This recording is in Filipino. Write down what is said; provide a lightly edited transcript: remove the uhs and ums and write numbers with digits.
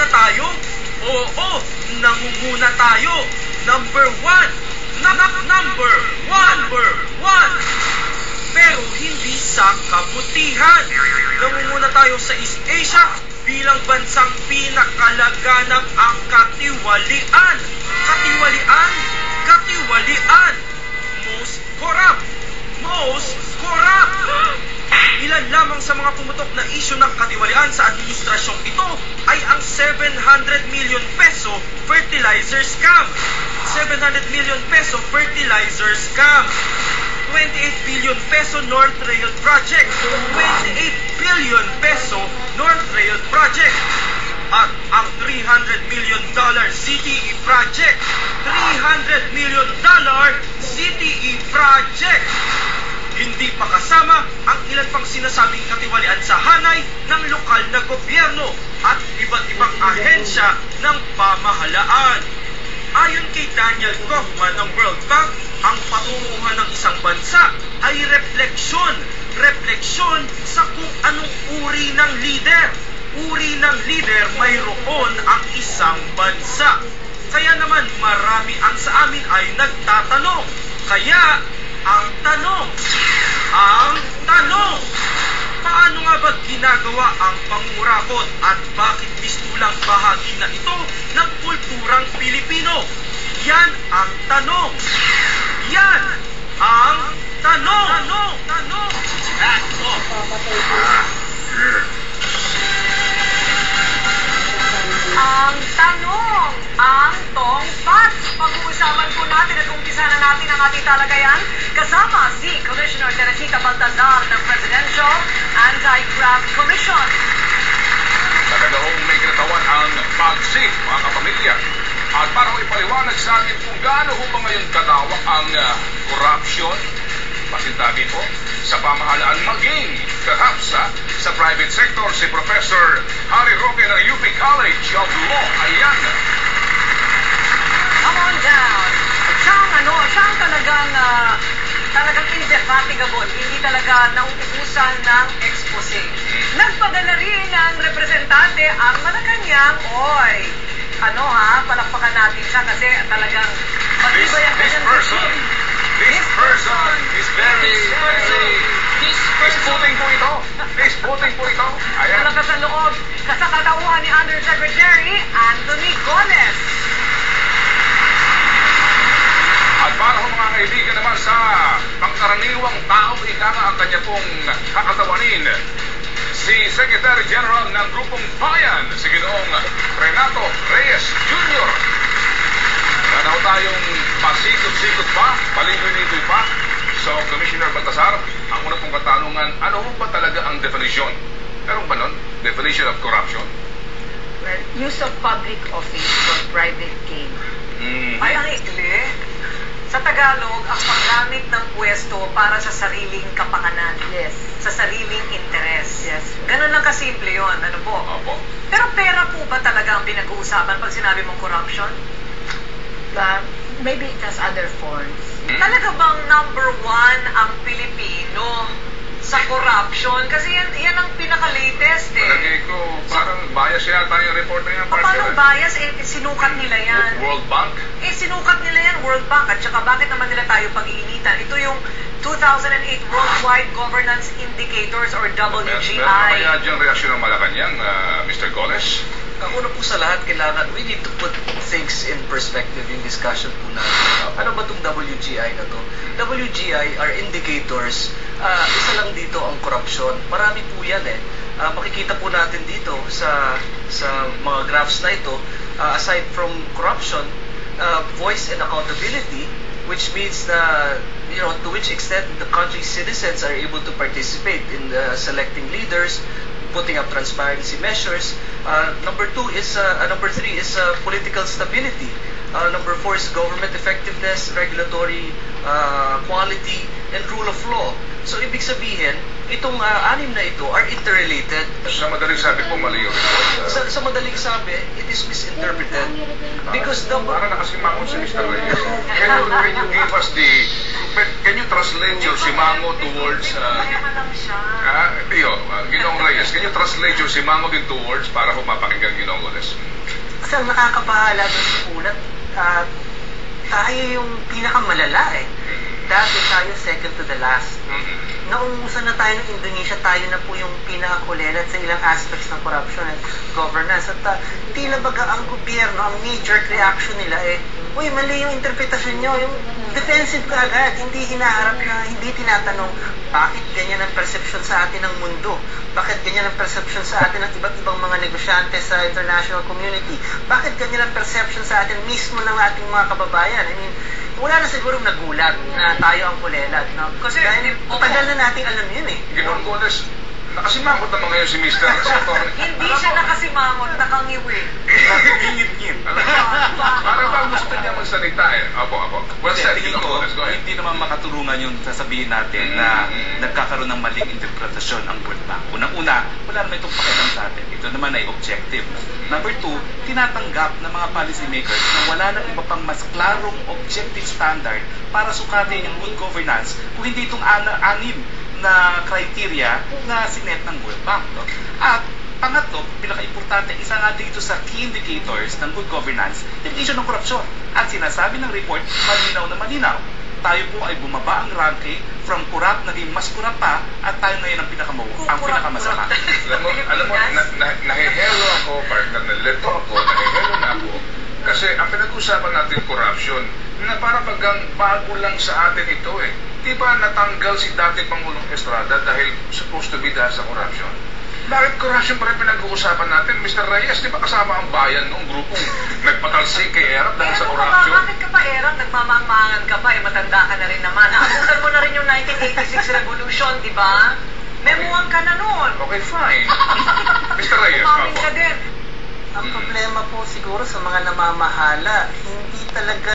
nangunguna tayo? Oo, nangunguna tayo. Number one. Number one. Pero hindi sa kabutihan. Nangunguna tayo sa East Asia bilang bansang pinakalaganap ang katiwalian. Katiwalian. Most corrupt. Ilan lamang sa mga pumutok na isyu ng katiwalian sa administrasyong ito ay ang 700 million peso fertilizer scam. 700 million peso fertilizer scam. 28 billion peso North Rail Project. 28 billion peso North Rail Project. At ang $300 million CTE project. $300 million CTE project. Hindi pa kasama ang ilan pang sinasabing katiwalian sa hanay ng lokal na gobyerno at iba't ibang ahensya ng pamahalaan. Ayon kay Daniel Kaufman ng World Bank, ang patunguhan ng isang bansa ay refleksyon sa kung anong uri ng leader. Uri ng leader mayroon ang isang bansa. Kaya naman marami ang sa amin ay nagtatanong. Kaya ang tanong, paano nga ba ginagawa ang pangurakot at bakit mistulang bahagi na ito ng kulturang Pilipino? Yan ang tanong. Ang tongpat. Pag-uusapan po natin at umpisa na natin ang ating talagayan kasama si Commissioner Teresita Baltazar ng Presidential Anti-Graft Commission. Talaga hong may kinatawan ang PAGSIC, mga kapamilya. At para ho ipaliwanag sa atin kung gaano ho ba ngayon kadawak ang corruption, pasintabi po, sa pamahalaan maging perhaps sa private sector, si Professor Harry Roque ng UP College of Law. Ayan. Come on down. Siyang talagang indefatigable. Hindi talaga nauubusan ng expose. Nagpadala rin ng representante ang Malacanang. Palakpakan natin siya kasi talagang matibay ang kanyang team. This person is very disputing po ito. Ayan. Malakas ang loob sa katauhan ni Undersecretary Anthony Goles. At para ho mga kaibigan naman sa pangkaraniwang tao, ika nga ang kanya pong kakatawanin, si Secretary General ng Grupong Bayan, si Ginoong Renato Reyes Jr. Sana ho tayong pasikot-sikot pa, palinggoy-linggoy pa. So, Commissioner Baltazar, ang una pong katanungan, ano ho ba talaga ang definition? Meron ba nun? Definition of corruption? Well, use of public office for private gain. Ay, ang ikli. Sa Tagalog, ang paggamit ng pwesto para sa sariling kapanganan. Yes. Sa sariling interes. Yes. Ganun lang kasimple yun. Ano po? Opo. Pero pera po ba talaga ang pinag-uusapan pag sinabi mong corruption? Maybe it has other forms. Talaga bang number one ang Pilipino sa corruption? Kasi yan ang pinaka-latest eh. Palagay ko, parang bias yata yung report na yan. Paano bias? Sinukat nila yan. World Bank? Sinukat nila yan, World Bank. At saka bakit naman nila tayo pag-iinitan? Ito yung 2008 Worldwide Governance Indicators or WGI. Meron na kaya diyang reaksyon ng Malacanang, Mr. Goles? Una po sa lahat, we need to put things in perspective yung discussion po natin. Ano ba itong WGI na to? WGI are indicators. Isa lang dito ang corruption. Marami po yan eh. Makikita po natin dito sa mga graphs na ito, aside from corruption, voice and accountability, which means na to which extent the country's citizens are able to participate in selecting leaders, putting up transparency measures. Number three is political stability. Number 4 is government effectiveness, regulatory quality, and rule of law. So, ibig sabihin, itong anim na ito are interrelated. Sa madaling sabi po, mali yung report. Sa madaling sabi, it is misinterpreted. Because Para nakasimangon si Mr. Reyes. Can you give us the Can you translate your simango towards... Mayaman lang siya. Ginoong Reyes, can you translate your simango din towards para kung mapakinggan Ginoong Oles? Kasi ang nakakabahala doon sa ulat, tayo yung pinakamalala eh. Dati tayo second to the last. Naungusan na tayo ng Indonesia, tayo na po yung pinakakulelat sa ilang aspects ng corruption at governance. At tila baga ang gobyerno, ang major reaction nila uy, mali yung interpretasyon nyo, yung defensive ka agad, hindi hinaharap na, hindi tinatanong, bakit ganyan ang perception sa atin ng mundo? Bakit ganyan ang perception sa atin ng iba't ibang mga negosyante sa international community? Bakit ganyan ang perception sa atin mismo ng ating mga kababayan? I mean, wala na sigurong nagulat na tayo ang kulelat, no? Kasi dahil matagal na nating alam yun eh. Ginoong Oles, nakasimangot naman ngayon si Mr. Senator. Hindi siya nakasimangot, nakangiwi. Ngingit-ngit. Para bang gusto niya magsalita eh. Apo. Well said, tingin Ginoong ko, Oles, go ahead. hindi naman makaturungan yung sasabihin natin na nagkakaroon ng maling interpretasyon ang World Bank. Unang-una, wala naman itong pakialam sa atin. Ito naman ay objective. Number two, tinatanggap ng mga policymakers na wala nang iba pang mas klarong objective standard para sukatin yung good governance kung hindi itong anim na criteria na sinet ng World Bank. No? At pangatlo, pinaka-importante, isa nga dito sa key indicators ng good governance, yung issue ng korupsyon. At sinasabi ng report, malinaw na malinaw. Tayo po ay bumaba ang ranking from corrupt, naging mas corrupt pa, at tayo ngayon ang pinakamasama. Alam mo, nahihelo ako, partner, nalito ako, nahihelo na ako, kasi ang pinag-usapan natin corruption, na para bagang bago lang sa atin ito eh. Di ba natanggal si dating Pangulong Estrada dahil supposed to be dahil sa corruption? Bakit corruption pa rin pinag-uusapan natin? Mr. Reyes, di ba kasama ang bayan noong grupong nagpatalsik kay Erap dahil sa corruption? Bakit ka pa, Erap? Nagmamaang-maangan ka pa, matanda ka na rin naman. Naabutan mo na rin yung 1986 revolution, di ba? Memuang ka na noon. Okay, fine. Mr. Reyes, Umamin ka din. Ang problema po siguro sa mga namamahala, hindi talaga